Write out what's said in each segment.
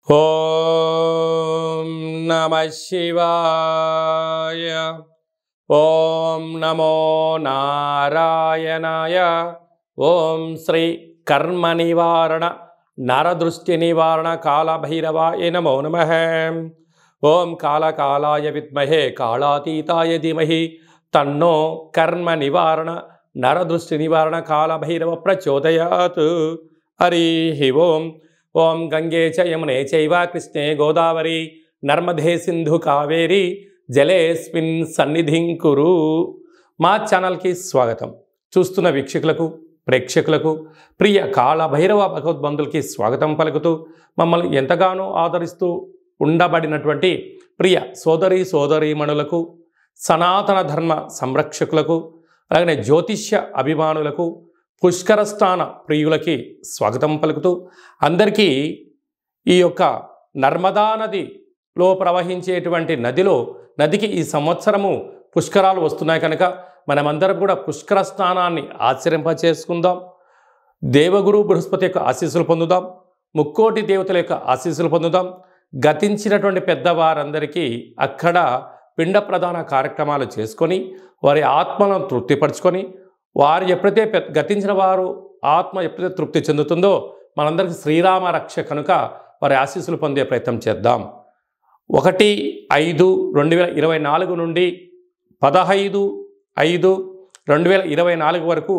ఓం నమః శివాయ. ఓం నమో నారాయణాయ. ఓం శ్రీ కర్మ నివారణ నరదృష్టి నివారణ కాళభైరవాయ నమో నమః. ఓం కాళకాలాయ విద్మహే కాళాతీతాయ ధీమహి తన్నో కర్మ నివారణ నరదృష్టి నివారణ కాళభైరవ ప్రచోదయాత్. హరి ఓం. ఓం గంగే చ యమునే చైవ కృష్ణే గోదావరి నర్మదే సింధు కావేరి జలేస్మిన్ సన్నిధిం కురు. మా ఛానల్కి స్వాగతం. చూస్తున్న వీక్షకులకు ప్రేక్షకులకు ప్రియ కాళభైరవ భగవద్బంధులకి స్వాగతం పలుకుతూ మమ్మల్ని ఎంతగానో ఆదరిస్తూ ఉండబడినటువంటి ప్రియ సోదరీమణులకు సనాతన ధర్మ సంరక్షకులకు అలాగే జ్యోతిష్య అభిమానులకు పుష్కర స్నాన ప్రియులకి స్వాగతం పలుకుతూ అందరికీ ఈ యొక్క నర్మదా నదిలో ప్రవహించేటువంటి నదికి ఈ సంవత్సరము పుష్కరాలు వస్తున్నాయి కనుక మనమందరం కూడా పుష్కర స్నానాన్ని ఆచరింపచేసుకుందాం. దేవగురు బృహస్పతి యొక్క ఆశీస్సులు పొందుదాం. ముక్కోటి దేవతల యొక్క ఆశీస్సులు పొందుదాం. గతించినటువంటి పెద్దవారందరికీ అక్కడ పిండ ప్రదాన కార్యక్రమాలు చేసుకొని వారి ఆత్మలను తృప్తిపరచుకొని వారు ఎప్పుడైతే గతించిన వారు ఆత్మ ఎప్పుడైతే తృప్తి చెందుతుందో మనందరికీ శ్రీరామ రక్ష కనుక వారి ఆశీస్సులు పొందే ప్రయత్నం చేద్దాం. 1/5/2024 నుండి 15/5/2024 వరకు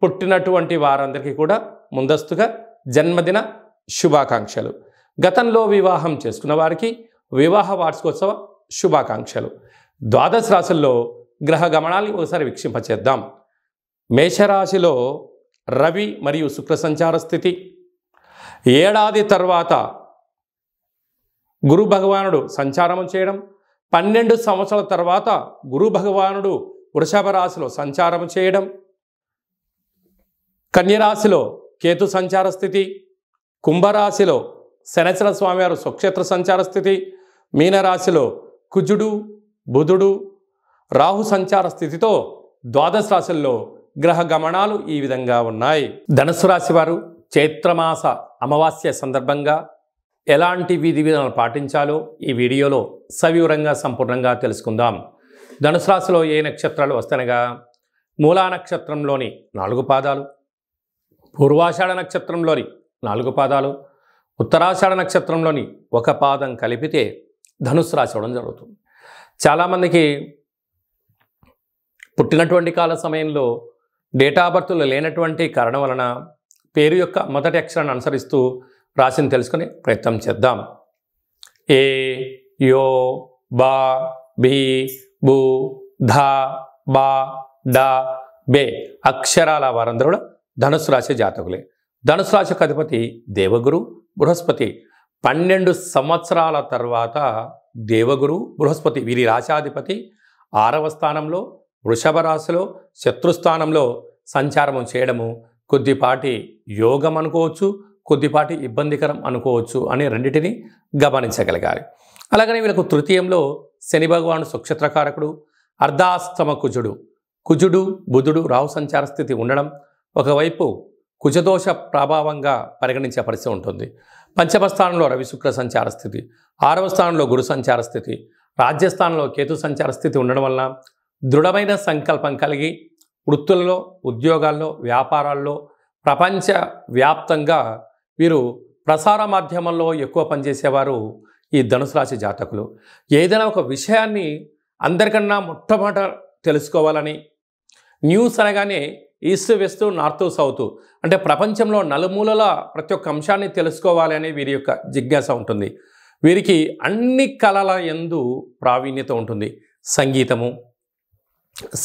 పుట్టినటువంటి వారందరికీ కూడా ముందస్తుగా జన్మదిన శుభాకాంక్షలు. గతంలో వివాహం చేసుకున్న వారికి వివాహ వార్షికోత్సవ శుభాకాంక్షలు. ద్వాదశ రాశుల్లో గ్రహ గమనాన్ని ఒకసారి వీక్షింపచేద్దాం. మేషరాశిలో రవి మరియు శుక్ర సంచార స్థితి. ఏడాది తర్వాత గురు భగవానుడు సంచారం చేయడం, 12 సంవత్సరాల తర్వాత గురు భగవానుడు వృషభ రాశిలో సంచారం చేయడం, కన్యరాశిలో కేతు సంచార స్థితి, కుంభరాశిలో శనేశ్వర స్వామివారు స్వక్షేత్ర సంచార స్థితి, మీనరాశిలో కుజుడు బుధుడు రాహు సంచార స్థితితో ద్వాదశ రాశుల్లో గ్రహ గమనాలు ఈ విధంగా ఉన్నాయి. ధనుసు రాశి వారు చైత్రమాస అమావాస్య సందర్భంగా ఎలాంటి విధి విధానాలు పాటించాలో ఈ వీడియోలో సవివరంగా సంపూర్ణంగా తెలుసుకుందాం. ధనుసు రాశిలో ఏ నక్షత్రాలు వస్తనగా మూలా నక్షత్రంలోని 4 పాదాలు, పూర్వాషాఢ నక్షత్రంలోని 4 పాదాలు, ఉత్తరాషాఢ నక్షత్రంలోని 1 పాదం కలిపితే ధనుసు రాశి అవడం జరుగుతుంది. చాలామందికి పుట్టినటువంటి కాల సమయంలో డేటా బర్త్లు లేనటువంటి కారణం వలన పేరు యొక్క మొదటి అక్షరాన్ని అనుసరిస్తూ రాశిని తెలుసుకునే ప్రయత్నం చేద్దాం. ఏ యో బా బి బు ధ బా డ బే అక్షరాల వారందరూ కూడా ధనుసు రాశి జాతకులే. ధనుసు రాశి యొక్క అధిపతి దేవగురు బృహస్పతి. 12 సంవత్సరాల తర్వాత దేవగురు బృహస్పతి వీరి రాశాధిపతి 6వ స్థానంలో వృషభ రాశిలో శత్రుస్థానంలో సంచారము చేయడము కొద్దిపాటి యోగం అనుకోవచ్చు, కొద్దిపాటి ఇబ్బందికరం అనుకోవచ్చు అని రెండింటిని గమనించగలగాలి. అలాగనే వీళ్ళకు తృతీయంలో శని భగవాను స్వక్షేత్రకారకుడు, అర్ధాస్తమ కుజుడు బుధుడు రాహు సంచార స్థితి ఉండడం ఒకవైపు కుజదోష ప్రభావంగా పరిగణించే పరిస్థితి ఉంటుంది. పంచమ స్థానంలో రవి శుక్ర సంచార స్థితి, 6వ స్థానంలో గురు సంచార స్థితి, రాజ్యస్థానంలో కేతు సంచార స్థితి ఉండడం వలన దృఢమైన సంకల్పం కలిగి వృత్తులలో, ఉద్యోగాల్లో, వ్యాపారాల్లో ప్రపంచ వ్యాప్తంగా వీరు ప్రసార మాధ్యమంలో ఎక్కువ పనిచేసేవారు ఈ ధనుసు రాశి జాతకులు. ఏదైనా ఒక విషయాన్ని అందరికన్నా మొట్టమొదట తెలుసుకోవాలని, న్యూస్ అనగానే ఈస్ట్ వెస్ట్ నార్త్ సౌత్ అంటే ప్రపంచంలో నలుమూలల ప్రతి ఒక్క అంశాన్ని తెలుసుకోవాలి అని వీరి యొక్క జిజ్ఞాస ఉంటుంది. వీరికి అన్ని కళల యందు ప్రావీణ్యత ఉంటుంది. సంగీతము,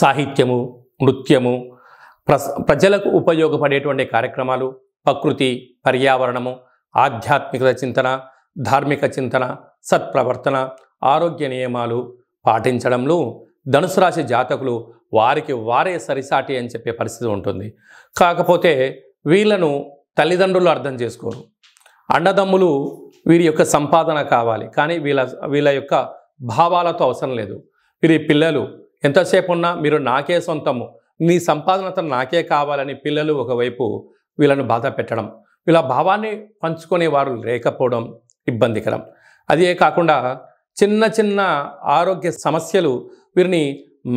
సాహిత్యము, నృత్యము, ప్రజలకు ఉపయోగపడేటువంటి కార్యక్రమాలు, ప్రకృతి పర్యావరణము, ఆధ్యాత్మికత చింతన, ధార్మిక చింతన, సత్ప్రవర్తన, ఆరోగ్య నియమాలు పాటించడంలో ధనుసు రాశి జాతకులు వారికి వారే సరిసాటి అని చెప్పే పరిస్థితి ఉంటుంది. కాకపోతే వీళ్ళను తల్లిదండ్రులు అర్థం చేసుకోరు. అన్నదమ్ములు వీరి యొక్క సంపాదన కావాలి, కానీ వీళ్ళ యొక్క భావాలతో అవసరం లేదు. వీరి పిల్లలు ఎంతసేపు ఉన్నా మీరు నాకే సొంతము, నీ సంపాదనతో నాకే కావాలని పిల్లలు ఒకవైపు వీళ్ళను బాధ పెట్టడం, వీళ్ళ భావాన్ని పంచుకునే వారు లేకపోవడం ఇబ్బందికరం. అదే కాకుండా చిన్న చిన్న ఆరోగ్య సమస్యలు వీరిని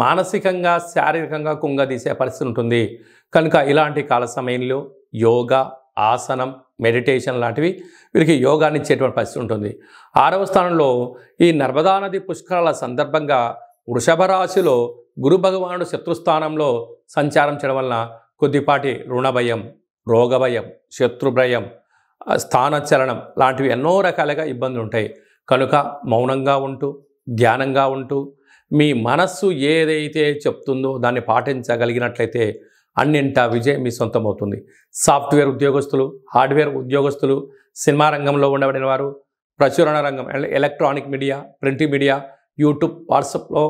మానసికంగా శారీరకంగా కుంగదీసే పరిస్థితి ఉంటుంది. కనుక ఇలాంటి కాల సమయంలో యోగా, ఆసనం, మెడిటేషన్ లాంటివి వీరికి యోగాన్ని ఇచ్చేటువంటి పరిస్థితి ఉంటుంది. 6వ స్థానంలో ఈ నర్మదా నది పుష్కరాల సందర్భంగా వృషభ రాశిలో గురు భగవానుడు శత్రుస్థానంలో సంచారం చేయడం వలన కొద్దిపాటి రుణభయం, రోగభయం, శత్రుభయం, స్థానచలనం లాంటివి ఎన్నో రకాలుగా ఇబ్బందులు ఉంటాయి. కనుక మౌనంగా ఉంటూ, ధ్యానంగా ఉంటూ, మీ మనస్సు ఏదైతే చెప్తుందో దాన్ని పాటించగలిగినట్లయితే అన్నింటా విజయం మీ సొంతమవుతుంది. సాఫ్ట్వేర్ ఉద్యోగస్తులు, హార్డ్వేర్ ఉద్యోగస్తులు, సినిమా రంగంలో ఉండబడిన వారు, ప్రచురణ రంగం, electronic media, print media, YouTube, వాట్సాప్లో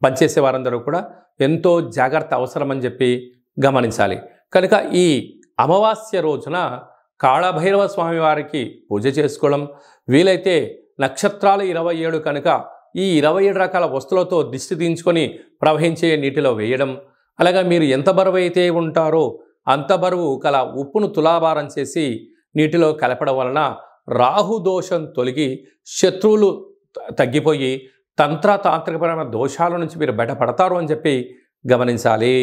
పనిచేసే వారందరూ కూడా ఎంతో జాగ్రత్త అవసరమని చెప్పి గమనించాలి. కనుక ఈ అమావాస్య రోజున కాళభైరవ స్వామి వారికి పూజ చేసుకోవడం, వీలైతే నక్షత్రాలు 27 కనుక ఈ 27 రకాల వస్తువులతో దిష్టి తీయించుకొని ప్రవహించే నీటిలో వేయడం, అలాగా మీరు ఎంత బరువు అయితే ఉంటారో అంత బరువు కల ఉప్పును తులాభారం చేసి నీటిలో కలపడం వలన రాహుదోషం తొలగి శత్రువులు తగ్గిపోయి తాంత్రికపరమైన దోషాల నుంచి మీరు బయటపడతారు అని చెప్పి గమనించాలి.